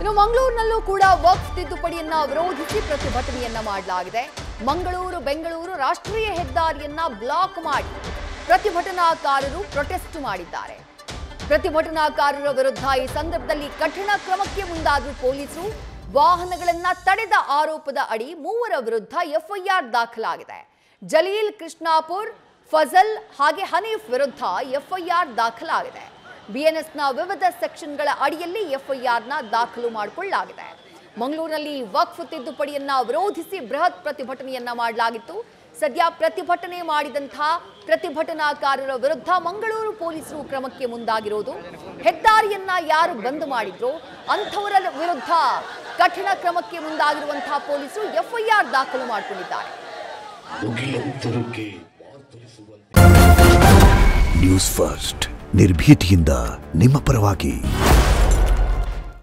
ಇನ್ನು ಮಂಗಳೂರಿನಲ್ಲೂ ಕೂಡ ವಕ್ಫ್ ತಿದ್ದುಪಡಿಯನ್ನ ವಿರೋಧಿಸಿ ಪ್ರತಿಭಟನೆಯನ್ನ ಮಾಡಲಾಗಿದೆ. ಮಂಗಳೂರು ಬೆಂಗಳೂರು ರಾಷ್ಟ್ರೀಯ ಹೆದ್ದಾರಿಯನ್ನ ಬ್ಲಾಕ್ ಮಾಡಿ ಪ್ರತಿಭಟನಾಕಾರರು ಪ್ರೊಟೆಸ್ಟ್ ಮಾಡಿದ್ದಾರೆ. ಪ್ರತಿಭಟನಾಕಾರರ ವಿರುದ್ಧ ಈ ಸಂದರ್ಭದಲ್ಲಿ ಕಠಿಣ ಕ್ರಮಕ್ಕೆ ಮುಂದಾದ ಪೊಲೀಸರು ವಾಹನಗಳನ್ನ ತಡೆದ ಆರೋಪದ ಅಡಿ 3 ವಿರುದ್ಧ ಎಫ್ಐಆರ್ ದಾಖಲಾಗಿದೆ. ಜಲೀಲ್, ಕೃಷ್ಣಾಪುರ್, ಫಜಲ್ ಹಾಗೆ ಹನೀಫ್ ವಿರುದ್ಧ ಎಫ್ಐಆರ್ ದಾಖಲಾಗಿದೆ. ಬಿಎನ್ಎಸ್ನ ವಿವಿಧ ಸೆಕ್ಷನ್ಗಳ ಅಡಿಯಲ್ಲಿ ಎಫ್ಐಆರ್ನ ದಾಖಲು ಮಾಡಿಕೊಳ್ಳಲಾಗಿದೆ. ಮಂಗಳೂರಿನಲ್ಲಿ ವಕ್ಫ್ ತಿದ್ದುಪಡಿಯನ್ನ ವಿರೋಧಿಸಿ ಬೃಹತ್ ಪ್ರತಿಭಟನೆಯನ್ನ ಮಾಡಲಾಗಿತ್ತು. ಸದ್ಯ ಪ್ರತಿಭಟನೆ ಮಾಡಿದಂತಹ ಪ್ರತಿಭಟನಾಕಾರರ ವಿರುದ್ಧ ಮಂಗಳೂರು ಪೊಲೀಸರು ಕ್ರಮಕ್ಕೆ ಮುಂದಾಗಿರೋದು. ಹೆದ್ದಾರಿಯನ್ನ ಯಾರು ಬಂದ್ ಮಾಡಿದ್ರು ಅಂಥವರ ವಿರುದ್ಧ ಕಠಿಣ ಕ್ರಮಕ್ಕೆ ಮುಂದಾಗಿರುವಂತಹ ಪೊಲೀಸರು ಎಫ್ಐಆರ್ ದಾಖಲು ಮಾಡಿಕೊಂಡಿದ್ದಾರೆ. ನ್ಯೂಸ್ ಫಸ್ಟ್ ನಿರ್ಭೀತಿಯಿಂದ ನಿಮ್ಮ ಪರವಾಗಿ.